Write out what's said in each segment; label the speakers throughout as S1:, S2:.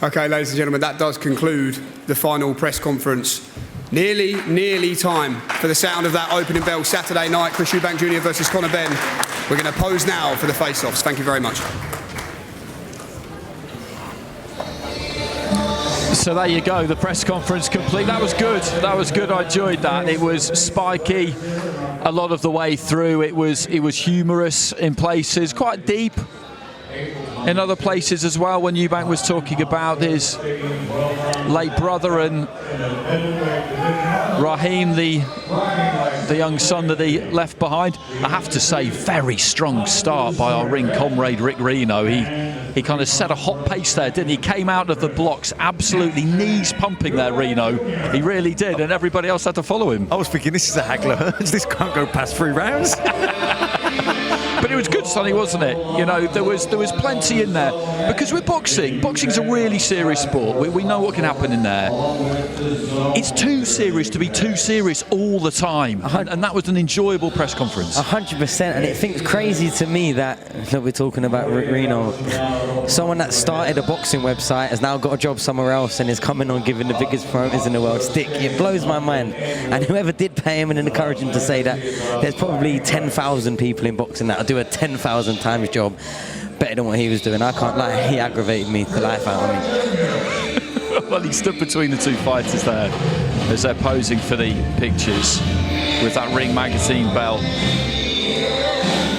S1: Okay, ladies and gentlemen, that does conclude the final press conference. Nearly time for the sound of that opening bell Saturday night. Chris Eubank Jr. versus Conor Benn. We're going to pose now for the face-offs. Thank you very much.
S2: So there you go, the press conference complete. That was good. That was good. I enjoyed that. It was spiky a lot of the way through. It was humorous in places, quite deep in other places as well, when Eubank was talking about his late brother and Raheem, the young son that he left behind. I have to say, very strong start by our ring comrade Rick Reno. He kind of set a hot pace there, didn't he? Came out of the blocks absolutely knees pumping there, Reno. He really did, and everybody else had to follow him.
S3: I was thinking, this is a haggler. This can't go past 3 rounds.
S2: But it was good, Sonny, wasn't it? You know, there was plenty in there. Because with boxing's a really serious sport. We know what can happen in there. It's too serious to be too serious all the time. And that was an enjoyable press conference.
S4: 100%. And it's crazy to me that we're talking about Reno. Someone that started a boxing website has now got a job somewhere else and is coming on giving the biggest promoters in the world stick. It blows my mind. And whoever did pay him and encourage him to say that, there's probably 10,000 people in boxing that do a 10,000 times job better than what he was doing. I can't lie, he aggravated me the life out of me.
S2: Well, he stood between the two fighters there as they're posing for the pictures with that Ring magazine belt.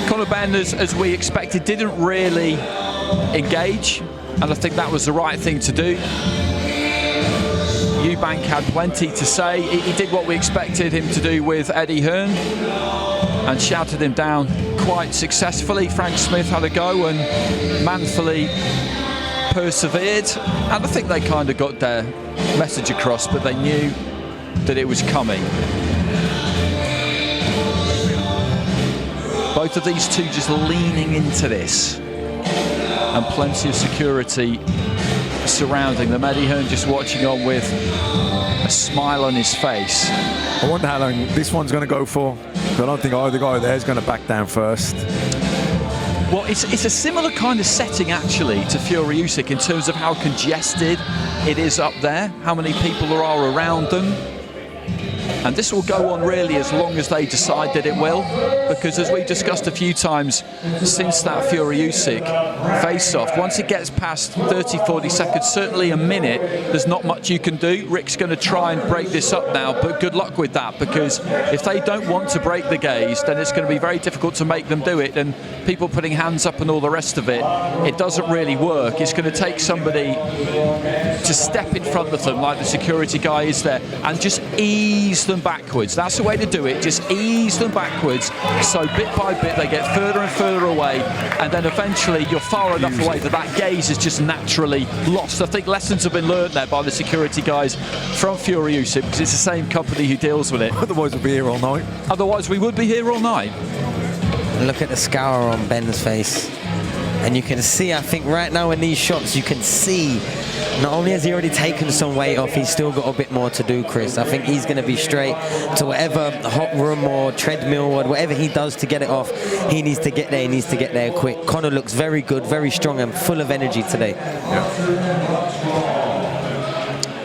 S2: Conor Benn, as we expected, didn't really engage, and I think that was the right thing to do. Eubank had plenty to say. He did what we expected him to do with Eddie Hearn and shouted him down quite successfully. Frank Smith had a go and manfully persevered, and I think they kind of got their message across, but they knew that it was coming. Both of these two just leaning into this, and plenty of security surrounding them. Eddie Hearn just watching on with a smile on his face.
S3: I wonder how long this one's going to go for. I don't think either guy there is going to back down first.
S2: Well, it's a similar kind of setting actually to Fury Usyk in terms of how congested it is up there, how many people there are around them. And this will go on really as long as they decide that it will, because as we discussed a few times since that Fury Usyk face-off, once it gets past 30-40 seconds, certainly a minute, there's not much you can do. Rick's going to try and break this up now, but good luck with that, because if they don't want to break the gaze, then it's going to be very difficult to make them do it, and people putting hands up and all the rest of it, it doesn't really work. It's going to take somebody to step in front of them, like the security guy is there, and just ease them backwards. That's the way to do it. Just ease them backwards, so bit by bit they get further and further away, and then eventually you're far enough away that gaze is just naturally lost. I think lessons have been learned there by the security guys from Fury Usyk, because it's the same company who deals with it.
S3: Otherwise we'll be here all night.
S2: Otherwise we would be here all night.
S4: Look at the scour on Benn's face. And you can see, I think right now in these shots, you can see not only has he already taken some weight off, he's still got a bit more to do, Chris. I think he's going to be straight to whatever hot room or treadmill or whatever he does to get it off. He needs to get there, he needs to get there quick. Conor looks very good, very strong and full of energy today.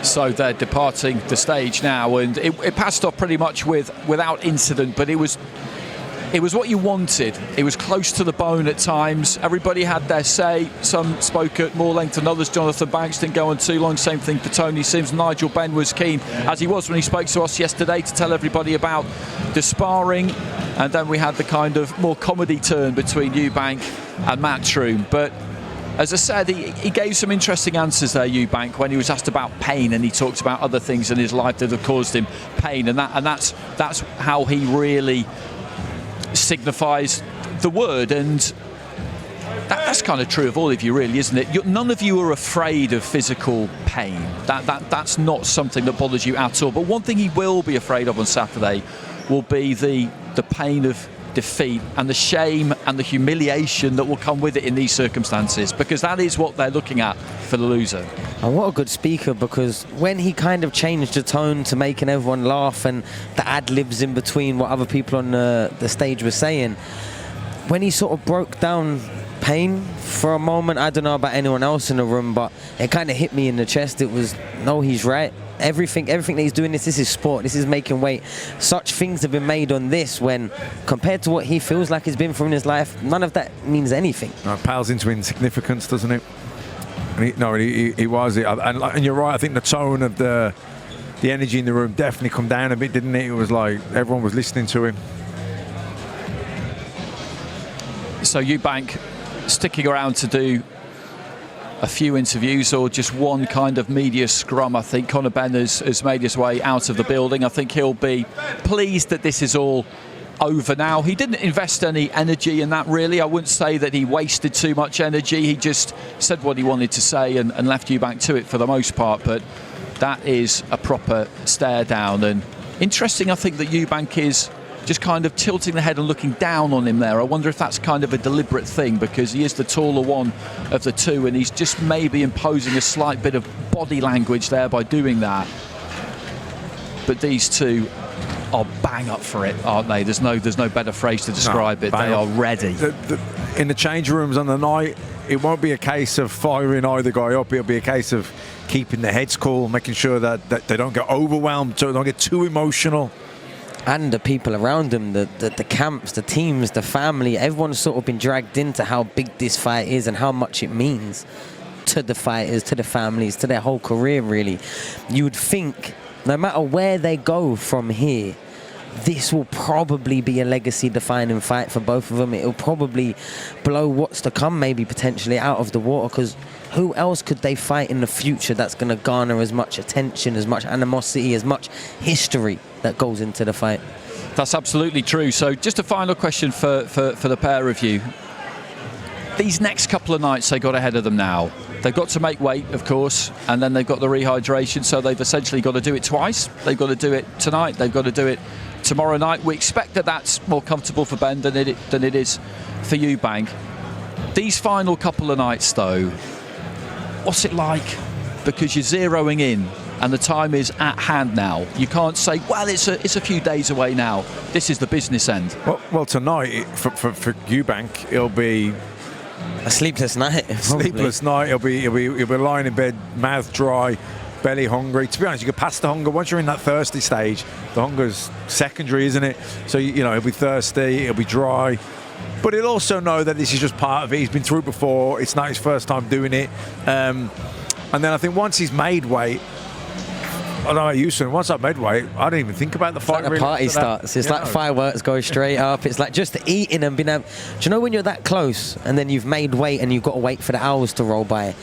S2: So they're departing the stage now, and it passed off pretty much without incident, but it was what you wanted. It was close to the bone at times. Everybody had their say. Some spoke at more length than others. Jonathan Banks didn't go on too long. Same thing for Tony Sims. Nigel Benn was keen, as he was when he spoke to us yesterday, to tell everybody about the sparring. And then we had the kind of more comedy turn between Eubank and Matchroom. But as I said, he gave some interesting answers there, Eubank, when he was asked about pain, and he talked about other things in his life that have caused him pain. And that's how he really signifies the word, and that's kind of true of all of you, really, isn't it? None of you are afraid of physical pain. That's not something that bothers you at all. But one thing he will be afraid of on Saturday will be the pain of defeat and the shame and the humiliation that will come with it in these circumstances, because that is what they're looking at for the loser.
S4: And what a good speaker, because when he kind of changed the tone to making everyone laugh and the ad-libs in between what other people on the stage were saying, when he sort of broke down pain for a moment. I don't know about anyone else in the room, but it kind of hit me in the chest. It was, no, he's right. Everything that he's doing, this is sport, this is making weight. Such things have been made on this when, compared to what he feels like he's been through in his life, none of that means anything.
S3: No, it pales into insignificance, doesn't it? He was it. And you're right, I think the tone of the energy in the room definitely come down a bit, didn't it? It was like everyone was listening to him.
S2: So Eubank sticking around to do a few interviews or just one kind of media scrum. I think Conor Benn has made his way out of the building. I think he'll be pleased that this is all over now. He didn't invest any energy in that, really. I wouldn't say that he wasted too much energy. He just said what he wanted to say and left Eubank to it for the most part. But that is a proper stare down. And interesting, I think, that Eubank is just kind of tilting the head and looking down on him there. I wonder if that's kind of a deliberate thing, because he is the taller one of the two, and he's just maybe imposing a slight bit of body language there by doing that. But these two are bang up for it, aren't they? There's no better phrase to describe it. They are ready.
S3: In the change rooms on the night, it won't be a case of firing either guy up. It'll be a case of keeping their heads cool, making sure that they don't get overwhelmed, so they don't get too emotional.
S4: And the people around them, the camps, the teams, the family, everyone's sort of been dragged into how big this fight is and how much it means to the fighters, to the families, to their whole career, really. You would think, no matter where they go from here, this will probably be a legacy-defining fight for both of them. It'll probably blow what's to come, maybe potentially, out of the water, because who else could they fight in the future that's going to garner as much attention, as much animosity, as much history that goes into the fight?
S2: That's absolutely true. So just a final question for the pair of you. These next couple of nights they got ahead of them now. They've got to make weight, of course, and then they've got the rehydration, so they've essentially got to do it twice. They've got to do it tonight, they've got to do it tomorrow night. We expect that that's more comfortable for Ben than it is for Eubank. These final couple of nights, though, what's it like? Because you're zeroing in and the time is at hand now. You can't say, well, it's a few days away now. This is the business end.
S3: Well, tonight, for Eubank, it'll be
S4: a sleepless night.
S3: Sleepless night. He'll be lying in bed, mouth dry, belly hungry. To be honest, you get past the hunger. Once you're in that thirsty stage, the hunger's secondary, isn't it? So, he'll be thirsty, he'll be dry. But he'll also know that this is just part of it. He's been through it before. It's not his first time doing it. And then I think once he's made weight, I don't know about you, son. Once I've made weight, I don't even think about the fight.
S4: It's like the party starts. It's like fireworks go straight up. It's like just eating and being able... Do you know when you're that close and then you've made weight and you've got to wait for the hours to roll by,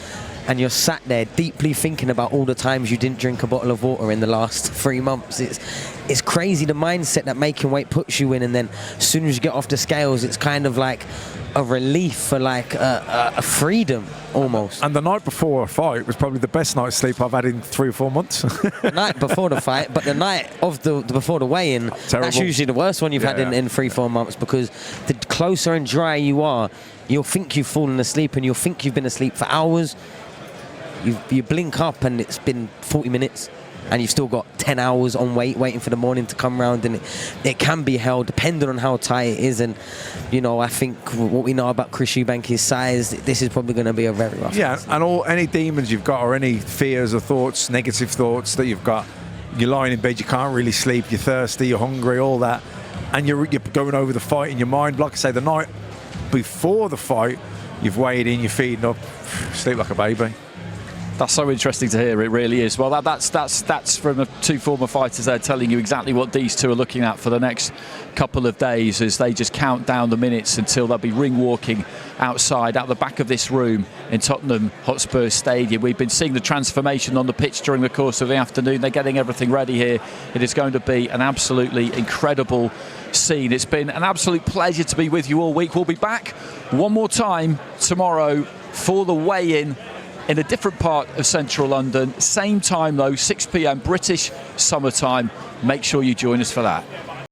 S4: and you're sat there deeply thinking about all the times you didn't drink a bottle of water in the last 3 months? It's crazy, the mindset that making weight puts you in, and then as soon as you get off the scales, it's kind of like a relief, for like a freedom almost.
S3: And the night before a fight was probably the best night's sleep I've had in 3 or 4 months.
S4: The night before the fight, but the night of before the weigh-in, that's usually the worst one you've had in 3-4 months, because the closer and drier you are, you'll think you've fallen asleep and you'll think you've been asleep for hours. You blink up and it's been 40 minutes and you've still got 10 hours on waiting for the morning to come round, and it can be hell depending on how tight it is. And I think what we know about Chris Eubank, his size, this is probably going to be a very rough fight.
S3: And any demons you've got, or any fears or thoughts, negative thoughts that you've got, you're lying in bed, you can't really sleep, you're thirsty, you're hungry, all that, and you're going over the fight in your mind. Like I say, the night before the fight, you've weighed in, you're feeding up, sleep like a baby.
S2: That's so interesting to hear. It really is. Well, that's from two former fighters there telling you exactly what these two are looking at for the next couple of days, as they just count down the minutes until they'll be ring walking outside out the back of this room in Tottenham Hotspur Stadium. We've been seeing the transformation on the pitch during the course of the afternoon. They're getting everything ready here. It is going to be an absolutely incredible scene. It's been an absolute pleasure to be with you all week. We'll be back one more time tomorrow for the weigh-in in a different part of central London. Same time though, 6 p.m. British summertime. Make sure you join us for that.